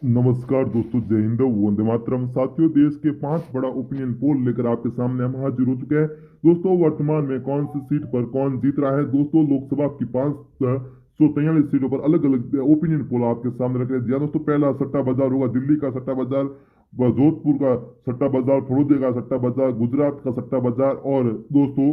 नमस्कार दोस्तों, जय हिंद, वंदे मातरम। साथियों, देश के 5 बड़ा ओपिनियन पोल लेकर आपके सामने हम हाजिर हो चुके हैं। दोस्तों, वर्तमान में कौन सी सीट पर कौन जीत रहा है। दोस्तों, लोकसभा की 543 सीटों पर अलग अलग ओपिनियन पोल आपके सामने रख रहे हैं। जी हाँ दोस्तों, पहला सट्टा बाजार होगा दिल्ली का सट्टा बाजार, जोधपुर का सट्टा बाजार, फड़ौदे का सट्टा बाजार, गुजरात का सट्टा बाजार और दोस्तों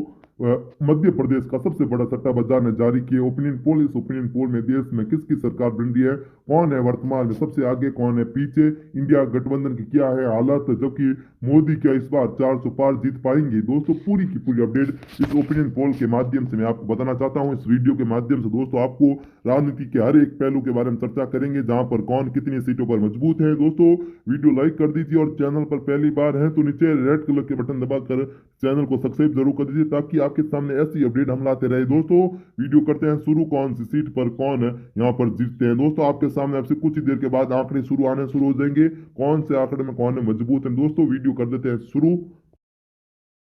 मध्य प्रदेश का सबसे बड़ा सट्टा बाजार ने जारी किए ओपिनियन पोल। इस ओपिनियन पोल में देश में किसकी सरकार बन रही है, कौन है वर्तमान में सबसे आगे, कौन है पीछे, इंडिया गठबंधन की क्या है हालत, जबकि मोदी क्या इस बार 400 पार जीत पाएंगे। दोस्तों, पूरी की पूरी अपडेट इस ओपिनियन पोल के माध्यम से मैं आपको बताना चाहता हूं। इस वीडियो के माध्यम से दोस्तों आपको राजनीति के हर एक पहलू के बारे में चर्चा करेंगे, जहां पर कौन कितनी सीटों पर मजबूत है। दोस्तों, वीडियो लाइक कर दीजिए और चैनल पर पहली बार है तो नीचे रेड कलर के बटन दबाकर चैनल को सब्सक्राइब जरूर कर दीजिए, ताकि आपके सामने ऐसी अपडेट हम लाते रहे। दोस्तों, वीडियो करते हैं शुरू। कौन सी सीट पर कौन यहाँ पर जीतते हैं। दोस्तों, आपके सामने आपसे कुछ ही देर के बाद आंकड़े आने शुरू हो जाएंगे। कौन से आंकड़े में कौन है मजबूत है। दोस्तों, वीडियो कर देते हैं शुरू।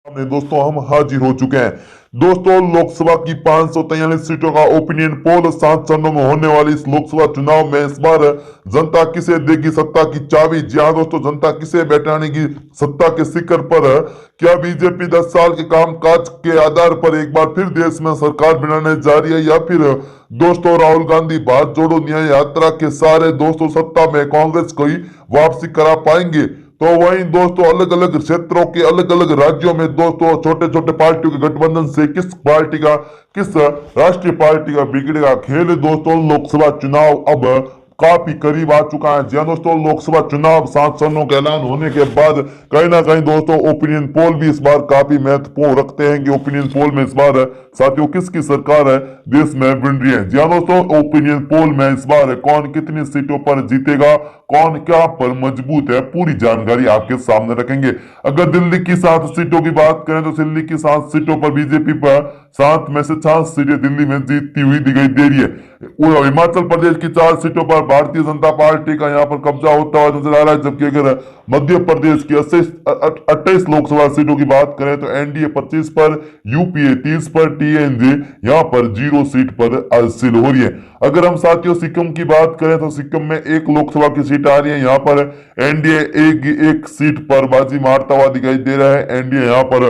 दोस्तों, हम हाजिर हो चुके हैं। दोस्तों, लोकसभा की 543 सीटों का ओपिनियन पोल 7 चरणों में होने वाली इस लोकसभा चुनाव में इस बार जनता किसे देगी सत्ता की चाबी। जी हाँ दोस्तों, जनता किसे बैठाने की सत्ता के शिखर पर। क्या बीजेपी 10 साल के कामकाज के आधार पर एक बार फिर देश में सरकार बनाने जा रही है, या फिर दोस्तों राहुल गांधी भारत जोड़ो न्याय यात्रा के सारे दोस्तों सत्ता में कांग्रेस को ही वापसी करा पाएंगे। तो वहीं दोस्तों अलग अलग क्षेत्रों के अलग अलग राज्यों में दोस्तों छोटे छोटे पार्टियों के गठबंधन से किस राष्ट्रीय पार्टी का बिगड़ेगा खेल। दोस्तों, लोकसभा चुनाव अब काफी करीब आ चुका है। जी हाँ दोस्तों, लोकसभा चुनाव 7 चरणों का ऐलान होने के बाद कहीं ना कहीं दोस्तों ओपिनियन पोल भी इस बार काफी महत्वपूर्ण रखते हैं कि ओपिनियन पोल में इस बार साथियों किसकी सरकार है देश में बन रही है। जी हाँ दोस्तों, ओपिनियन पोल में इस बार कौन कितनी सीटों पर जीतेगा, कौन क्या पर मजबूत है, पूरी जानकारी आपके सामने रखेंगे। अगर दिल्ली की 7 सीटों की बात करें तो दिल्ली की 7 सीटों पर बीजेपी पर 7 में से 4 सीटें दिल्ली में जीतती हुई दिखाई दे रही है। हिमाचल प्रदेश की 4 सीटों पर भारतीय जनता पार्टी का यहाँ पर कब्जा होता हुआ नजर आ रहा है, जबकि अगर मध्य प्रदेश की 28 लोकसभा सीटों की बात करें तो एनडीए 25 पर, यूपीए 30 पर, टीएनजे यहाँ पर 0 सीट पर हासिल हो रही है। अगर हम साथियों सिक्किम की बात करें तो सिक्किम में 1 लोकसभा की सीट आ रही है। यहाँ पर एनडीए एक सीट पर बाजी मारता हुआ दिखाई दे रहा है। एनडीए यहाँ पर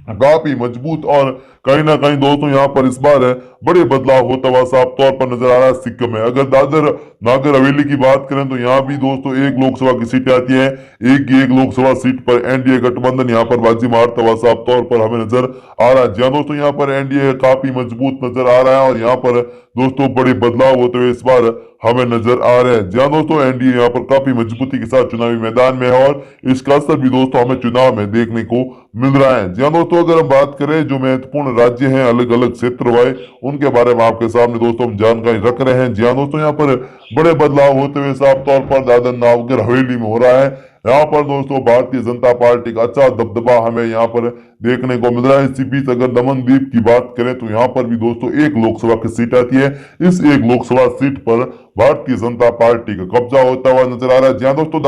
काफी मजबूत और कहीं ना कहीं दोस्तों यहाँ पर इस बार बड़े बदलाव होता हुआ साफ तौर पर नजर आ रहा है सिक्किम में। अगर दादर नागर हवेली की बात करें तो यहाँ भी दोस्तों 1 लोकसभा की सीटें आती है। एक लोकसभा सीट पर एनडीए गठबंधन यहाँ पर बाजी मारता हुआ साफ तौर पर हमें नजर आ रहा है। जी हाँ दोस्तों, यहाँ पर एनडीए काफी मजबूत नजर आ रहा है और यहाँ पर दोस्तों बड़े बदलाव होते हुए इस बार हमें नजर आ रहे हैं। जी हाँ दोस्तों, एनडीए यहाँ पर काफी मजबूती के साथ चुनावी मैदान में है और इसका असर भी दोस्तों हमें चुनाव में देखने को मिल रहा है। जी हाँ दोस्तों, अगर हम बात करें जो महत्वपूर्ण राज्य हैं अलग अलग क्षेत्र वाले, उनके बारे में आपके सामने दोस्तों हम जानकारी रख रहे हैं। जी हाँ दोस्तों, यहाँ पर बड़े बदलाव होते हुए साफ तौर पर दादर नागर हवेली में हो रहा है। यहाँ पर दोस्तों भारतीय जनता पार्टी का अच्छा दबदबा हमें यहाँ पर देखने को मिल रहा है। इसी बीच अगर दमनदीप की बात करें तो यहाँ पर भी दोस्तों 1 लोकसभा की सीट आती है। इस 1 लोकसभा सीट पर भारतीय जनता पार्टी का कब्जा होता हुआ नजर आ रहा है। जहाँ दोस्तों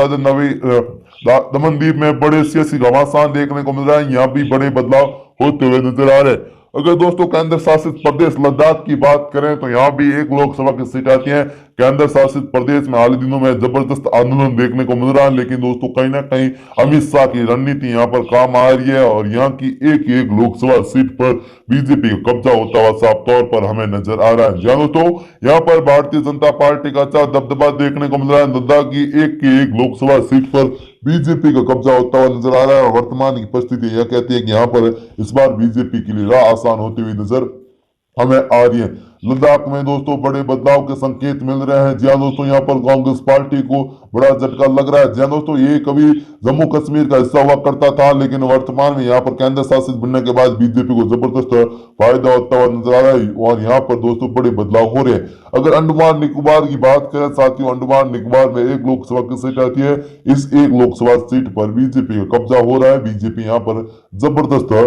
दमनदीप में बड़े सियासी घमासान देखने को मिल रहा है। यहाँ भी बड़े बदलाव होते हुए नजर आ रहे हैं। अगर दोस्तों केंद्र शासित प्रदेश लद्दाख की बात करें तो यहाँ भी 1 लोकसभा की सीट आती है। केंद्र शासित प्रदेश में हाल ही दिनों में जबरदस्त आंदोलन देखने को मिल रहा है, लेकिन दोस्तों कहीं ना कहीं अमित शाह की रणनीति यहाँ पर काम आ रही है और यहाँ की एक लोकसभा सीट पर बीजेपी का कब्जा होता हुआ साफ तौर पर हमें नजर आ रहा है। जहाँ दोस्तों यहाँ पर भारतीय जनता पार्टी का अच्छा दबदबा देखने को मिल रहा है। लद्दाख की एक लोकसभा सीट पर बीजेपी का कब्जा होता हुआ नजर आ रहा है और वर्तमान की परिस्थिति यह कहती है कि यहाँ पर इस बार बीजेपी के लिए राह आसान होती हुई नजर हमें आ रही है। लद्दाख में दोस्तों बड़े बदलाव के संकेत मिल रहे हैं। जी हाँ दोस्तों, यहाँ पर कांग्रेस पार्टी को बड़ा झटका लग रहा है। जी हाँ दोस्तों, ये कभी जम्मू कश्मीर का हिस्सा हुआ करता था, लेकिन वर्तमान में यहाँ पर केंद्र शासित बनने के बाद बीजेपी को जबरदस्त फायदा होता हुआ नजर आ रहा है और यहाँ पर दोस्तों बड़े बदलाव हो रहे हैं। अगर अंडमान निकोबार की बात करें साथियों, अंडमान निकोबार में 1 लोकसभा की सीट आती है। इस 1 लोकसभा सीट पर बीजेपी का कब्जा हो रहा है। बीजेपी यहाँ पर जबरदस्त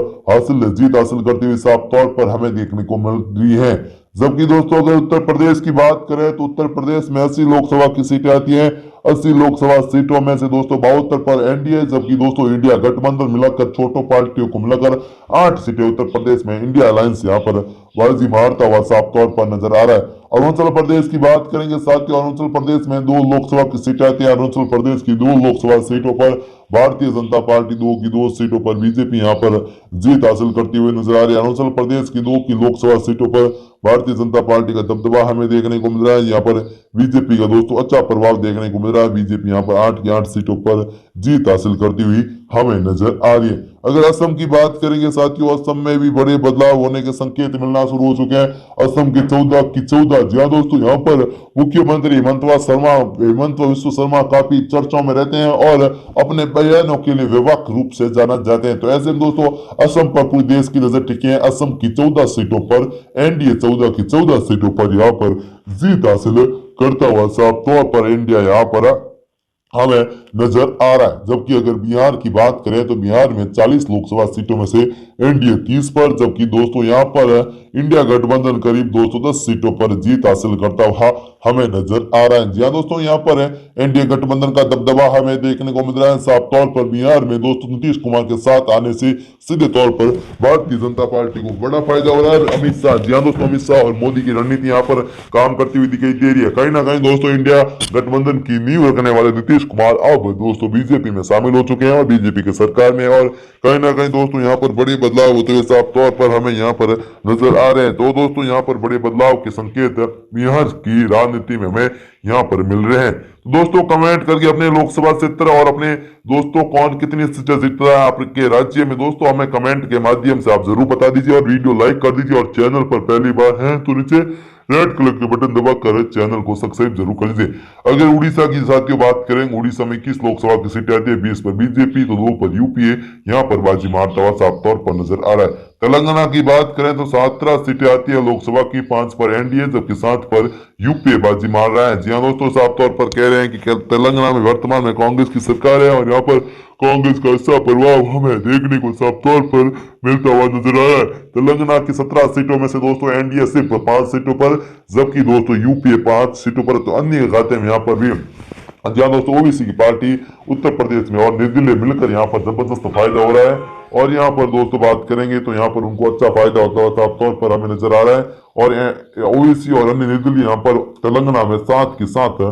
जीत हासिल करते हुए साफ तौर पर हमें देखने को मिल रही है। जबकि दोस्तों अगर उत्तर प्रदेश की बात करें तो उत्तर प्रदेश में 80 लोकसभा की सीटें आती हैं। 80 लोकसभा सीटों में से दोस्तों 72 पर एनडीए, जबकि दोस्तों इंडिया गठबंधन मिलाकर छोटों पार्टियों को मिलाकर 8 सीटें उत्तर प्रदेश में इंडिया अलायंस यहाँ पर बाजी मारता हुआ साफ तौर पर नजर आ रहा है। अरुणाचल प्रदेश की बात करेंगे साथियों, अरुणाचल प्रदेश में 2 लोकसभा की सीटें आती है। अरुणाचल प्रदेश की 2 लोकसभा सीटों पर भारतीय जनता पार्टी 2 की 2 सीटों पर बीजेपी यहाँ पर जीत हासिल करती हुई नजर आ रही है। अरुणाचल प्रदेश की 2 की लोकसभा सीटों पर भारतीय जनता पार्टी का दबदबा हमें देखने को मिल रहा है। यहाँ पर बीजेपी का दोस्तों अच्छा प्रभाव देखने को मिल रहा है। बीजेपी यहाँ पर 8 की 8 सीटों पर जीत हासिल करती हुई हमें नजर आ रही है। अगर असम की बात करेंगे साथियों, असम में भी बड़े बदलाव होने के संकेत मिलना शुरू हो चुके हैं। असम के 14 की 14, जी हाँ दोस्तों, यहाँ पर मुख्यमंत्री हेमंत विश्व शर्मा काफी चर्चाओं में रहते हैं और अपने बयानों के लिए व्यापक रूप से जाना जाते हैं। तो ऐसे में दोस्तों असम पर पूरे देश की नजर टिकी है। असम की 14 सीटों पर एनडीए 14 की 14 सीटों पर यहाँ पर जीत हासिल करता हुआ साफ तौर पर इंडिया यहाँ पर हमें नजर आ रहा है। जबकि अगर बिहार की बात करें तो बिहार में 40 लोकसभा सीटों में से एनडीए 30 पर, जबकि दोस्तों यहाँ पर इंडिया गठबंधन करीब 210 सीटों पर जीत हासिल करता हुआ हमें नजर आ रहा है। जी हाँ दोस्तों, यहाँ पर एनडीए गठबंधन का दबदबा हमें देखने को मिल रहा है। साफ तौर पर बिहार में दोस्तों नीतीश कुमार के साथ आने से सीधे तौर पर भारतीय जनता पार्टी को बड़ा फायदा हो रहा है। अमित शाह, जी हाँ दोस्तों, अमित शाह और मोदी की रणनीति यहाँ पर काम करती हुई दिखाई दे रही है। कहीं ना कहीं दोस्तों इंडिया गठबंधन की नींव रखने वाले नीतीश कुमार अब दोस्तों बीजेपी में शामिल हो चुके हैं और बीजेपी के सरकार में, और कहीं ना कहीं दोस्तों यहाँ पर बड़े बदलाव होते हुए साफ तौर पर हमें यहाँ पर नजर आ रहे हैं। तो दोस्तों यहाँ पर बड़े बदलाव के संकेत बिहार की राजनीति में हमें यहाँ पर मिल रहे हैं। तो दोस्तों कमेंट करके अपने लोकसभा क्षेत्र और अपने दोस्तों कौन कितनी सीटें जीत रहा है आपके राज्य में, दोस्तों हमें कमेंट के माध्यम से आप जरूर बता दीजिए और वीडियो लाइक कर दीजिए। और चैनल पर पहली बार हैं तो नीचे रेड कलर के बटन दबाकर चैनल को सब्सक्राइब जरूर कर लीजिए। अगर उड़ीसा की साथियों बात करें, उड़ीसा में 21 लोकसभा की सीटें आती है, 20 पर बीजेपी तो 2 पर यूपीए यहाँ पर बाजी मारता हुआ साफ तौर पर नजर आ रहा है। तेलंगाना की बात करें तो 17 सीटें आती है लोकसभा की, 5 पर एनडीए जबकि 7 पर यूपीए बाजी मार रहा है। जी हाँ दोस्तों, साफ तौर पर कह रहे हैं कि तेलंगाना में वर्तमान में कांग्रेस की सरकार है और यहाँ पर कांग्रेस का अच्छा प्रभाव हमें देखने को साफ तौर पर मिलता हुआ नजर आ रहा है। तेलंगाना की 17 सीटों में से दोस्तों एनडीए सिर्फ 5 सीटों पर, जबकि दोस्तों यूपीए 5 सीटों पर। तो अन्य खाते में यहाँ पर भी जहाँ दोस्तों ओबीसी की पार्टी उत्तर प्रदेश में और निर्दलीय मिलकर यहाँ पर जबरदस्त फायदा हो रहा है। और यहाँ पर दोस्तों बात करेंगे तो यहाँ पर उनको अच्छा फायदा होता हुआ साफ तौर पर हमें नजर आ रहा है। और ओबीसी और अन्य निर्दलीय यहाँ पर तेलंगाना में 7 की 7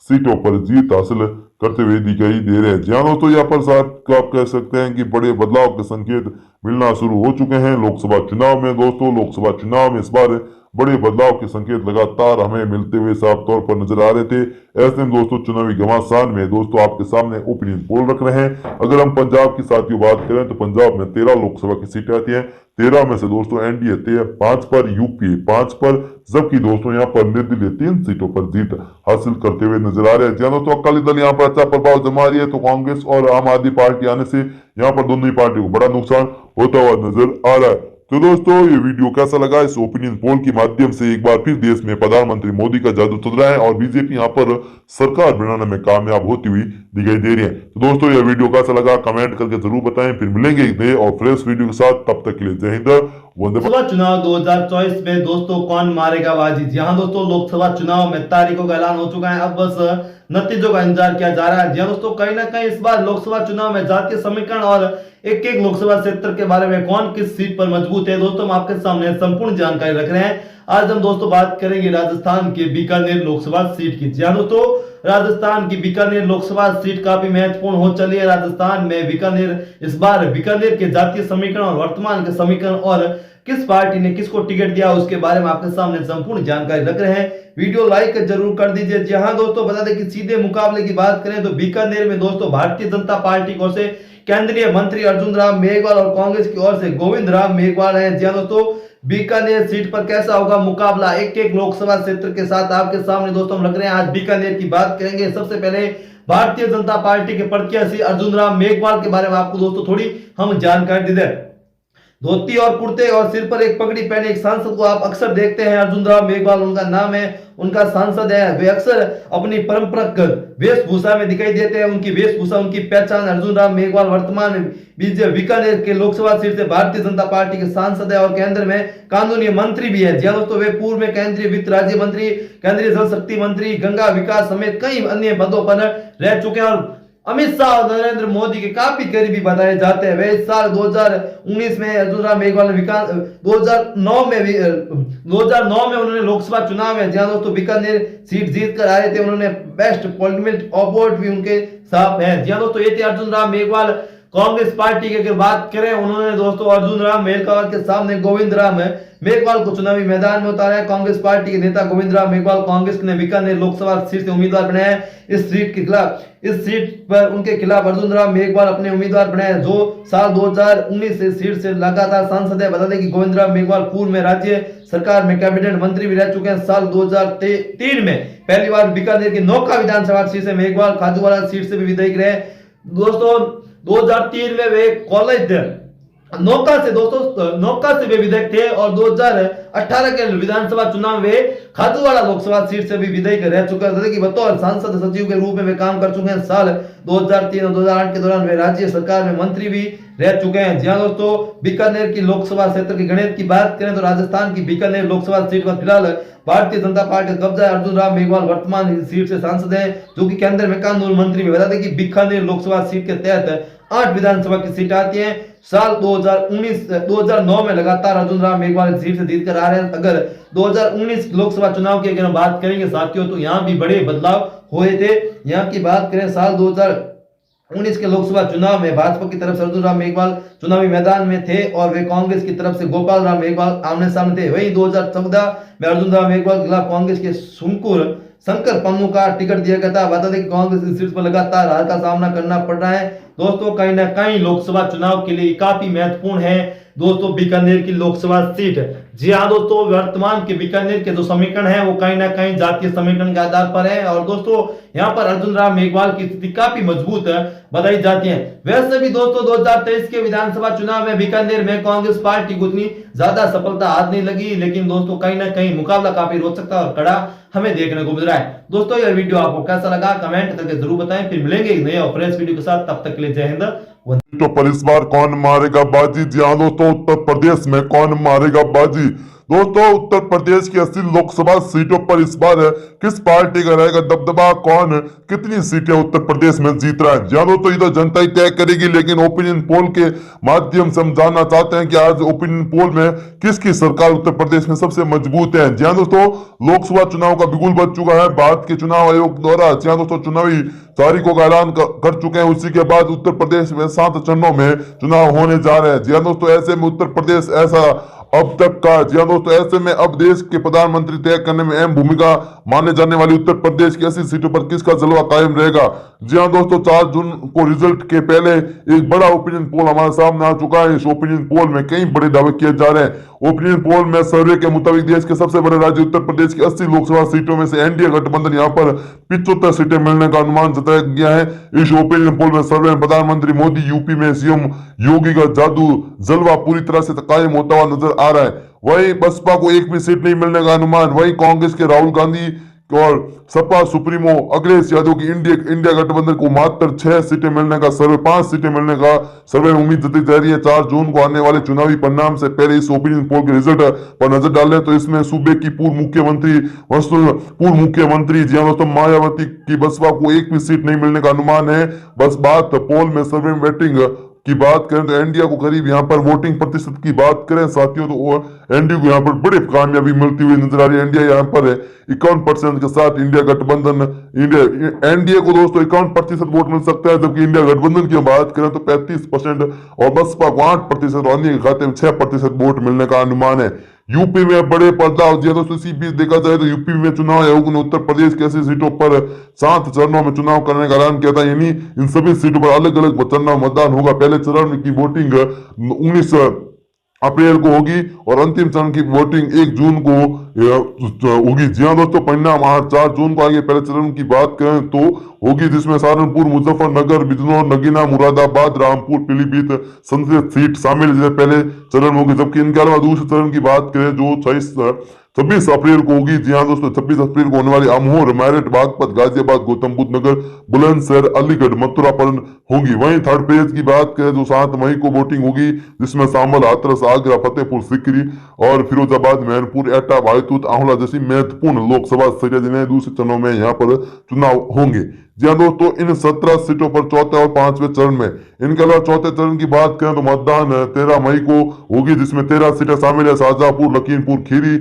सीटों पर जीत हासिल करते हुए दिखाई दे रहे हैं। जी हाँ दोस्तों, यहाँ पर साथ आप कह सकते हैं कि बड़े बदलाव के संकेत मिलना शुरू हो चुके हैं लोकसभा चुनाव में। दोस्तों लोकसभा चुनाव में इस बार बड़े बदलाव के संकेत लगातार हमें मिलते हुए साफ तौर पर नजर आ रहे थे। ऐसे में दोस्तों चुनावी घमासान में दोस्तों आपके सामने ओपिनियन पोल रख रहे हैं। अगर हम पंजाब की साथियों बात करें तो पंजाब में 13 लोकसभा की सीटें आती हैं, 13 में से दोस्तों एनडीए 5 पर, यूपीए 5 पर, जबकि दोस्तों यहाँ पर निर्दलीय 3 सीटों पर जीत हासिल करते हुए नजर आ रहे हैं। दोस्तों अकाली दल यहाँ पर अच्छा प्रभाव जमा रही है, तो कांग्रेस और आम आदमी पार्टी आने से यहाँ पर दोनों ही पार्टी को बड़ा नुकसान होता हुआ नजर आ रहा है। तो दोस्तों ये वीडियो कैसा लगा, इस ओपिनियन पोल के माध्यम से एक बार फिर देश में प्रधानमंत्री मोदी का जादू चल रहा है और बीजेपी यहाँ पर सरकार बनाने में कामयाब होती हुई दिखाई दे रही है। तो दोस्तों ये वीडियो कैसा लगा कमेंट करके जरूर बताएं। फिर मिलेंगे एक नए और फ्रेश वीडियो के साथ, तब तक के लिए जय हिंद, वंदे मातरम। लोकसभा चुनाव 2024 में दोस्तों कौन मारेगा बाजी। जहां दोस्तों लोकसभा चुनाव में तारीखों का ऐलान हो चुका है, अब बस नतीजों का इंतजार किया जा रहा है। जी दोस्तों, कहीं ना कहीं इस बार लोकसभा चुनाव में जातीय समीकरण और एक एक लोकसभा क्षेत्र के बारे में कौन किस सीट पर मजबूत है दोस्तों हम आपके सामने संपूर्ण जानकारी रख रहे हैं। आज हम दोस्तों बात करेंगे राजस्थान के बीकानेर लोकसभा सीट की। जी दोस्तों, राजस्थान की बीकानेर लोकसभा सीट काफी महत्वपूर्ण हो चली है। राजस्थान में बीकानेर इस बार बीकानेर के जातीय समीकरण और वर्तमान के समीकरण और किस पार्टी ने किसको टिकट दिया उसके बारे में आपके सामने संपूर्ण जानकारी रख रहे हैं। वीडियो लाइक जरूर कर दीजिए। जहां दोस्तों बता दें कि सीधे मुकाबले की बात करें तो बीकानेर में दोस्तों भारतीय जनता पार्टी की ओर से केंद्रीय मंत्री अर्जुन राम मेघवाल और कांग्रेस की ओर से गोविंद राम मेघवाल हैं। जी दोस्तों, बीकानेर सीट पर कैसा होगा मुकाबला एक एक लोकसभा क्षेत्र के साथ आपके सामने दोस्तों हम रख रहे हैं। आज बीकानेर की बात करेंगे। सबसे पहले भारतीय जनता पार्टी के प्रत्याशी अर्जुन राम मेघवाल के बारे में आपको दोस्तों थोड़ी हम जानकारी दे दें। धोती और कुर्ते और सिर पर एक पगड़ी पहने एक सांसद को आप अक्सर देखते हैं। अर्जुन राम मेघवाल उनका नाम है, उनका सांसद है। वे अक्सर अपनी परंपरागत वेशभूषा में दिखाई देते हैं। उनकी वेशभूषा उनकी पहचान। अर्जुन राम मेघवाल वर्तमान में बीकानेर के लोकसभा सीट से भारतीय जनता पार्टी के सांसद है और केंद्र में कानूनी मंत्री भी है। जी दोस्तों, वे पूर्व में केंद्रीय वित्त राज्य मंत्री, केंद्रीय जल शक्ति मंत्री, गंगा विकास समेत कई अन्य पदों पर रह चुके हैं और अमित शाह और नरेंद्र मोदी के काफी करीबी बताए जाते हैं। वे इस साल 2019 में अर्जुन राम मेघवाल ने 2009 में उन्होंने लोकसभा चुनाव में, जहां दोस्तों बीकानेर सीट जीत कर आए थे, उन्होंने बेस्ट पॉलिटिकल अवार्ड भी उनके साथ है। जी हाँ दोस्तों, ये थे अर्जुन राम मेघवाल। कांग्रेस पार्टी की अगर बात करें, उन्होंने दोस्तों अर्जुन राम मेघवाल के सामने गोविंद राम मेघवाल को चुनावी मैदान में उतारा है। कांग्रेस पार्टी के नेता गोविंद राम मेघवाल कांग्रेस ने बीकानेर लोकसभा सीट से उम्मीदवार बनाए हैं। इस सीट पर उनके खिलाफ अर्जुन राम मेघवाल अपने उम्मीदवार बनाए हैं, जो साल 2019 से सीट से लगातार सांसद है। बता दें कि गोविंद राम मेघवाल पूर्व में राज्य सरकार में कैबिनेट मंत्री भी रह चुके हैं। साल 2003 में पहली बार बीकानेर की नौका विधानसभा सीट से मेघवाल खाजूवाला सीट से भी विधायक रहे। दोस्तों 2003 में वे कॉलेज नौका से वे विधायक थे और 2018 के विधानसभा चुनाव में खाजूवाड़ा लोकसभा सीट से भी विधायक रह चुके हैं कि बतौर सांसद सचिव के रूप में वे काम कर चुके हैं। साल 2003 और 2008 के दौरान वे राज्य सरकार में मंत्री भी रह चुके हैं। जी हां दोस्तों, बीकानेर की लोकसभा क्षेत्र के गणित की बात करें तो राजस्थान की बीकानेर लोकसभा सीट पर फिलहाल भारतीय जनता पार्टी का कब्जा है। अर्जुन राम मेघवाल वर्तमान सीट से सांसद हैं, जो कि केंद्र में कानून मंत्री भी। बता दें कि बीकानेर लोकसभा सीट के तहत 8 विधानसभा की सीट आती है। साल 2009 में लगातार अर्जुन राम मेघवाल सीट से जीत कर आ रहे हैं। अगर 2019 लोकसभा चुनाव की अगर बात करेंगे साथियों, तो यहाँ भी बड़े बदलाव हुए थे। यहाँ की बात करें, साल 2019 के लोकसभा चुनाव में भाजपा की तरफ से अर्जुन राम मेघवाल चुनावी मैदान में थे और वे कांग्रेस की तरफ से गोपाल राम मेघवाल आमने सामने थे। वहीं 2014 में अर्जुन राम मेघवाल के खिलाफ कांग्रेस के शंकर पन्नू का टिकट दिया गया था। बता दें कि कांग्रेस की सीट पर लगातार हार का सामना करना पड़ रहा है। दोस्तों कहीं ना कहीं लोकसभा चुनाव के लिए काफी महत्वपूर्ण है दोस्तों बीकानेर की लोकसभा सीट। जी हाँ दोस्तों, वर्तमान के बीकानेर के जो समीकरण है वो कहीं ना कहीं जातीय समीकरण के आधार पर है और दोस्तों यहाँ पर अर्जुन राम मेघवाल की स्थिति काफी मजबूत बताई जाती है। वैसे भी दोस्तों 2023 के विधानसभा चुनाव में बीकानेर में कांग्रेस पार्टी को उतनी ज्यादा सफलता हाथ नहीं लगी, लेकिन दोस्तों कहीं ना कहीं मुकाबला काफी रोचक था और कड़ा हमें देखने को मिल रहा है। दोस्तों यह वीडियो आपको कैसा लगा कमेंट करके जरूर बताएं। फिर मिलेंगे एक नए और फ्रेश वीडियो के साथ, तब तक के लिए जय हिंद। तो पर इस बार कौन मारेगा बाजी? जी हाँ दोस्तों, उत्तर प्रदेश में कौन मारेगा बाजी? दोस्तों उत्तर प्रदेश की 80 लोकसभा सीटों पर इस बार किस पार्टी का रहेगा दबदबा? कौन कितनी सीटें उत्तर प्रदेश में जीत रहा है? जानो तो ये तो जनता ही तय करेगी, लेकिन ओपिनियन पोल के माध्यम से हम जानना चाहते हैं कि आज ओपिनियन पोल में किसकी सरकार उत्तर प्रदेश में सबसे मजबूत है। जी हाँ दोस्तों, लोकसभा चुनाव का बिगुल बज चुका है। भारत के चुनाव आयोग द्वारा जी हाँ दोस्तों चुनावी तारीखों का ऐलान कर चुके हैं। उसी के बाद उत्तर प्रदेश में 7 चरणों में चुनाव होने जा रहे हैं। जी हाँ दोस्तों, ऐसे में उत्तर प्रदेश ऐसा अब तक का जी हाँ दोस्तों ऐसे में अब देश के प्रधानमंत्री तय करने में अहम भूमिका माने जाने वाली उत्तर प्रदेश की 80 सीटों पर किसका जलवा कायम रहेगा। जी हाँ दोस्तों, 4 जून को रिजल्ट के पहले एक बड़ा ओपिनियन पोल हमारे सामने आ चुका है। इस ओपिनियन पोल में कई बड़े दावे किए जा रहे हैं। ओपिनियन पोल में सर्वे के मुताबिक देश के सबसे बड़े राज्य उत्तर प्रदेश की 80 लोकसभा सीटों में से एनडीए गठबंधन यहाँ पर 75 सीटें मिलने का अनुमान जताया गया है। इस ओपिनियन पोल में सर्वे में प्रधानमंत्री मोदी, यूपी में सीएम योगी का जादू जलवा पूरी तरह से कायम होता हुआ नजर आ रहा है। वहीं बसपा को एक भी सीट नहीं मिलने का अनुमान। वहीं कांग्रेस के राहुल गांधी और सपा सुप्रीमो अखिलेश यादव की इंडिया गठबंधन को मात्र 6 सीटें मिलने का सर्वे 5 सीटें मिलने का सर्वे में उम्मीद जताई जा रही है। 4 जून को आने वाले चुनावी परिणाम से पहले इस ओपिनियन पोल के रिजल्ट पर नजर डालें तो इसमें सूबे की पूर्व मुख्यमंत्री जी हाँ दोस्तों मायावती की बसपा को एक भी सीट नहीं मिलने का अनुमान है। बस बात पोल में सर्वे में वोटिंग की बात करें तो एनडीए को करीब यहाँ पर वोटिंग प्रतिशत की बात करें साथियों तो एनडीए को यहाँ पर बड़ी कामयाबी मिलती हुई नजर आ रही है। एनडीए यहाँ पर 51% के साथ इंडिया गठबंधन एनडीए को दोस्तों 51% वोट मिल सकता है, जबकि इंडिया गठबंधन की बात करें तो 35% और बसपा को 8% और अन्य के खाते में 6% वोट मिलने का अनुमान है। यूपी में बड़े बदलाव जी दोस्तों इसी बीच देखा जाए तो यूपी में चुनाव आयोग ने उत्तर प्रदेश की 80 सीटों पर 7 चरणों में चुनाव करने का ऐलान किया था। यानी इन सभी सीटों पर अलग अलग चरणों में मतदान होगा। पहले चरण की वोटिंग 19 अप्रैल को होगी और अंतिम चरण की वोटिंग 1 जून को होगी। जी हाँ दोस्तों, परिणाम 4 जून को आगे पहले चरण की बात करें तो होगी, जिसमें सहारनपुर, मुजफ्फरनगर, बिजनौर, नगीना, मुरादाबाद, रामपुर, पीलीभीत संसदीय सीट शामिल पहले चरण होगी। जबकि इनके अलावा दूसरे चरण की बात करें जो 26 अप्रैल को होगी। जी हाँ दोस्तों, 26 अप्रैल को होने वाली अमोर, मेरठ, बागपत, गाजियाबाद, गौतम बुद्ध नगर, बुलंदशहर, अलीगढ़, मथुरा पर होंगी। वहीं थर्ड पेज की बात करें जो 7 मई को वोटिंग होगी, जिसमें शामिल हाथरस, आगरा, फतेहपुर सीकरी और फिरोजाबाद, मैनपुर, एटा, भाईतूत, आंवला जैसी महत्वपूर्ण लोकसभा सीटें जिन्हें दूसरे चरणों में यहाँ पर चुनाव होंगे। जी हाँ दोस्तों, इन 17 सीटों पर चौथे और पांचवें चरण में, इनके अलावा चौथे चरण की बात करें तो मतदान 13 मई को होगी, जिसमें 13 सीटें शामिल है। शाहजहांपुर, लखीमपुर खीरी,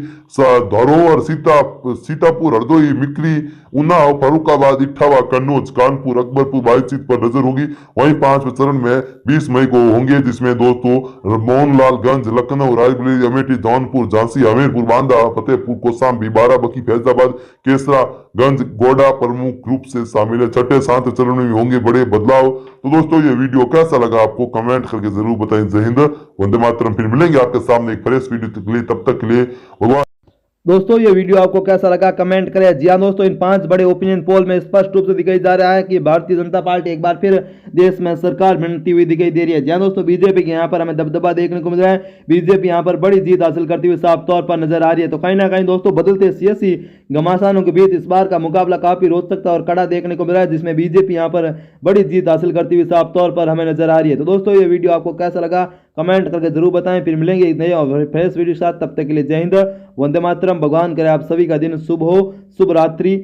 धरोहर, सीतापुर, हरदोई, मिक्री, उन्नाव, फरुखाबाद, इटावा, कन्नौज, कानपुर, अकबरपुर 22 सीट पर नजर होगी। वहीं पांचवें चरण में 20 मई को होंगे, जिसमें दोस्तों मोहनलालगंज, लखनऊ, रायबरेली, अमेठी, जौनपुर, झांसी, हमीरपुर, बांदा, फतेहपुर, कौशाम्बी, बाराबंकी, फैजाबाद, केसरा, गंज, गोडा प्रमुख रूप से शामिल है। छठे सातवें चरण में भी होंगे बड़े बदलाव। तो दोस्तों ये वीडियो कैसा लगा आपको कमेंट करके जरूर बताएं। जय हिंद, वंदे मातरम। फिर मिलेंगे आपके सामने एक फ्रेश वीडियो के लिए, तब तक के लिए भगवान। दोस्तों ये वीडियो आपको कैसा लगा कमेंट करें। जी हाँ दोस्तों, इन 5 बड़े ओपिनियन पोल में स्पष्ट रूप से दिखाई जा रहा है कि भारतीय जनता पार्टी एक बार फिर देश में सरकार बनती हुई दिखाई दे रही है। जी हाँ दोस्तों, बीजेपी के यहाँ पर हमें दबदबा देखने को मिल रहा है। बीजेपी यहाँ पर बड़ी जीत हासिल करती हुई साफ तौर पर नजर आ रही है। तो कहीं ना कहीं दोस्तों बदलते सियासी घमासानों के बीच इस बार का मुकाबला काफी रोचक और कड़ा देखने को मिल रहा है, जिसमें बीजेपी यहाँ पर बड़ी जीत हासिल करती हुई साफ तौर पर हमें नजर आ रही है। तो दोस्तों ये वीडियो आपको कैसा लगा कमेंट करके जरूर बताएं। फिर मिलेंगे एक नए और फ्रेश वीडियो के साथ, तब तक के लिए जय हिंद, वंदे मातरम। भगवान करे आप सभी का दिन शुभ हो। शुभ रात्रि।